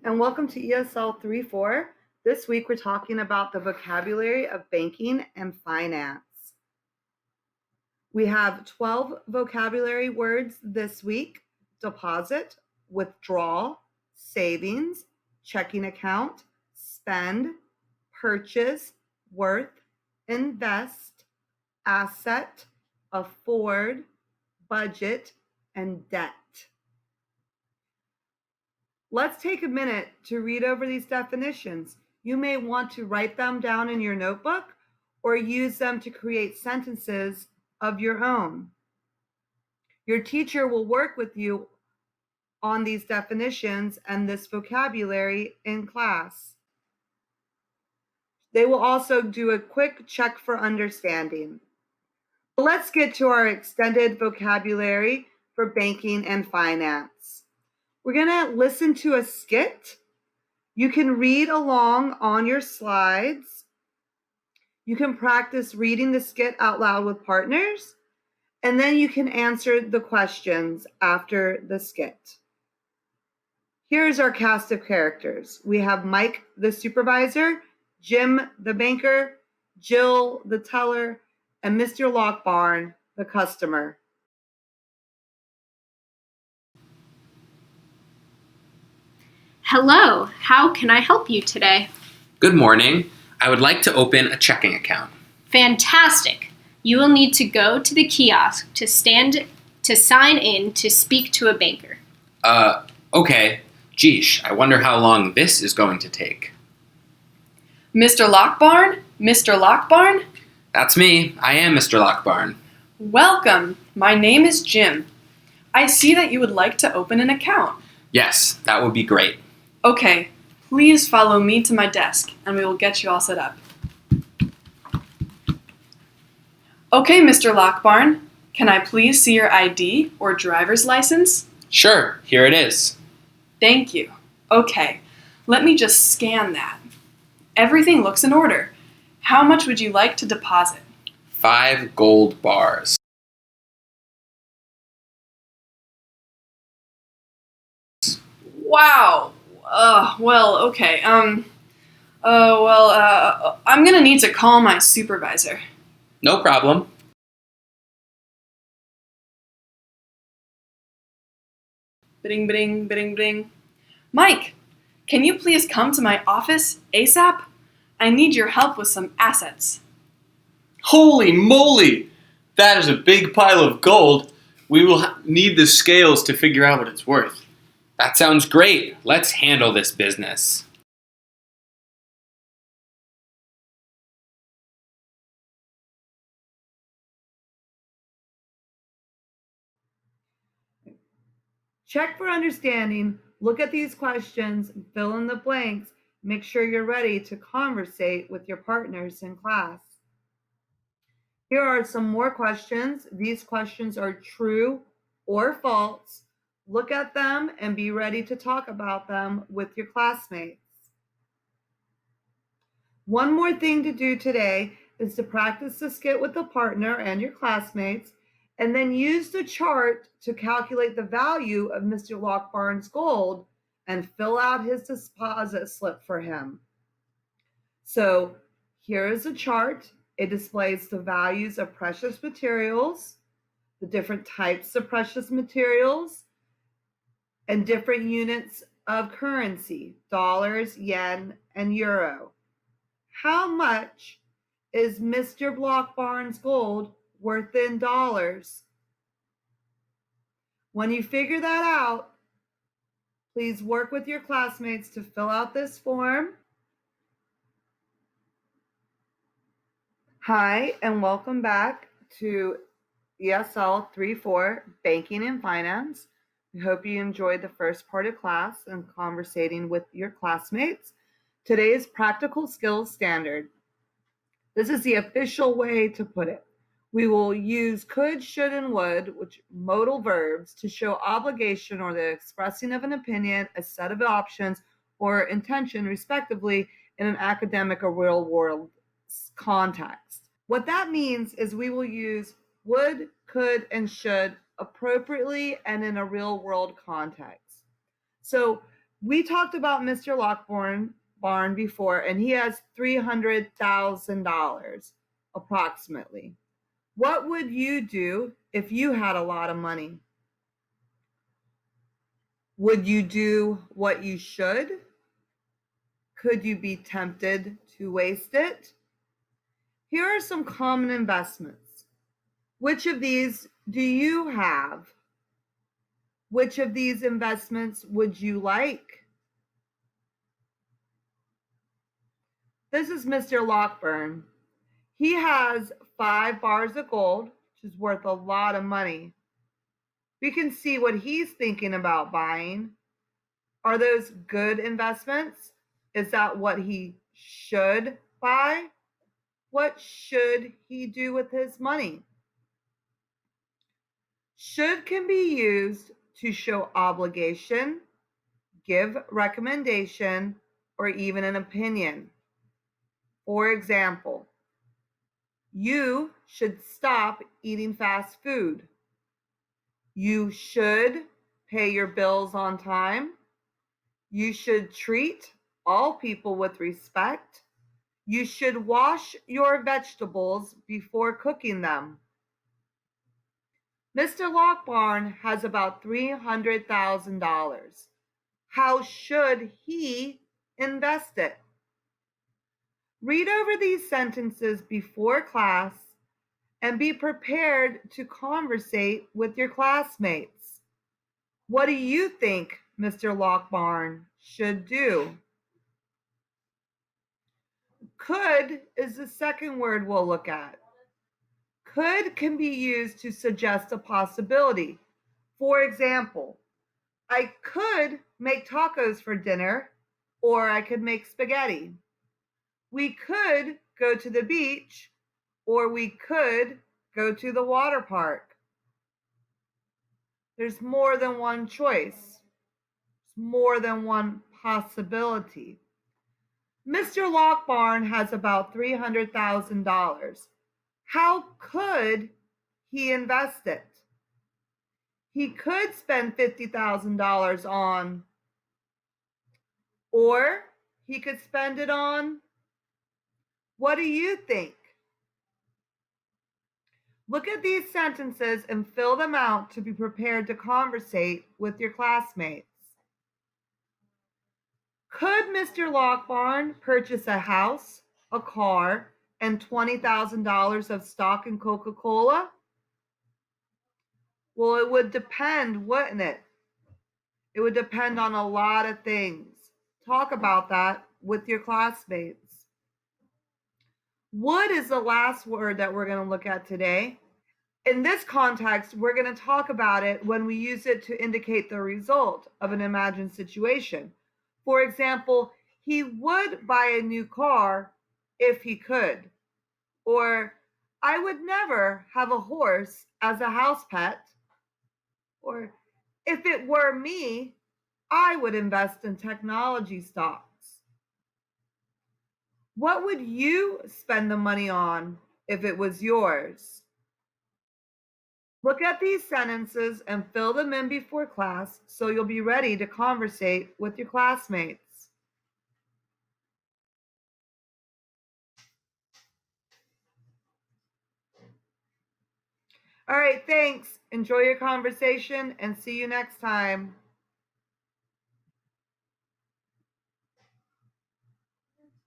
and welcome to ESL 3-4. This week we're talking about the vocabulary of banking and finance. We have 12 vocabulary words this week: deposit, withdrawal, savings, checking account, spend, purchase, worth, invest, asset, afford, budget, and debt. Let's take a minute to read over these definitions. You may want to write them down in your notebook or use them to create sentences of your own. Your teacher will work with you on these definitions and this vocabulary in class. They will also do a quick check for understanding. Let's get to our extended vocabulary for banking and finance. We're going to listen to a skit. You can read along on your slides. You can practice reading the skit out loud with partners, and then you can answer the questions after the skit. Here's our cast of characters. We have Mike, the supervisor, Jim, the banker, Jill, the teller, and Mr. Lockbarn, the customer. Hello, how can I help you today? Good morning. I would like to open a checking account. Fantastic. You will need to go to the kiosk to sign in to speak to a banker. Okay. Geesh, I wonder how long this is going to take. Mr. Lockbarn? Mr. Lockbarn? That's me. I am Mr. Lockbarn. Welcome. My name is Jim. I see that you would like to open an account. Yes, that would be great. Okay, please follow me to my desk and we will get you all set up. Okay, Mr. Lockbarn, can I please see your ID or driver's license? Sure, here it is. Thank you. Okay, let me just scan that. Everything looks in order. How much would you like to deposit? 5 gold bars. Wow. Okay. I'm gonna need to call my supervisor. No problem. Bidding, bidding, bidding, bidding. Mike, can you please come to my office ASAP? I need your help with some assets. Holy moly! That is a big pile of gold. We will need the scales to figure out what it's worth. That sounds great. Let's handle this business. Check for understanding, look at these questions, fill in the blanks, make sure you're ready to conversate with your partners in class. Here are some more questions. These questions are true or false. Look at them and be ready to talk about them with your classmates. One more thing to do today is to practice the skit with a partner and your classmates, and then use the chart to calculate the value of Mr. Lockbarn's gold and fill out his deposit slip for him. So here is a chart. It displays the values of precious materials, the different types of precious materials, and different units of currency: dollars, yen, and euro. How much is Mr. Lockbarn's gold worth in dollars? When you figure that out, please work with your classmates to fill out this form. Hi, and welcome back to ESL 3-4, Banking and Finance. We hope you enjoyed the first part of class and conversating with your classmates. Today is Practical Skills Standard. This is the official way to put it. We will use could, should, and would, which modal verbs, to show obligation or the expressing of an opinion, a set of options, or intention, respectively, in an academic or real world context. What that means is we will use would, could, and should appropriately and in a real world context. So We talked about Mr. Lockbarn before, and he has $300,000 approximately. What would you do if you had a lot of money? Would you do what you should? Could you be tempted to waste it? Here are some common investments. Which of these do you have? Which of these investments would you like? This is Mr. Lockburn. He has 5 bars of gold, which is worth a lot of money. We can see what he's thinking about buying. Are those good investments? Is that what he should buy? What should he do with his money? Should can be used to show obligation, give recommendation, or even an opinion. For example, you should stop eating fast food. You should pay your bills on time. You should treat all people with respect. You should wash your vegetables before cooking them. Mr. Lockbarn has about $300,000. How should he invest it? Read over these sentences before class and be prepared to conversate with your classmates. What do you think Mr. Lockbarn should do? Could is the second word we'll look at. Could can be used to suggest a possibility. For example, I could make tacos for dinner, or I could make spaghetti. We could go to the beach, or we could go to the water park. There's more than one choice. There's more than one possibility. Mr. Lockbarn has about $300,000. How could he invest it? He could spend $50,000 on, or he could spend it on. What do you think? Look at these sentences and fill them out to be prepared to conversate with your classmates. Could Mr. Lockbarn purchase a house, a car, and $20,000 of stock in Coca-Cola? Well, it would depend, wouldn't it? It would depend on a lot of things. Talk about that with your classmates. Would is the last word that we're going to look at today. In this context, we're going to talk about it when we use it to indicate the result of an imagined situation. For example, he would buy a new car if he could. Or, I would never have a horse as a house pet. Or, if it were me, I would invest in technology stocks. What would you spend the money on if it was yours? Look at these sentences and fill them in before class so you'll be ready to conversate with your classmates. All right, thanks. Enjoy your conversation and see you next time.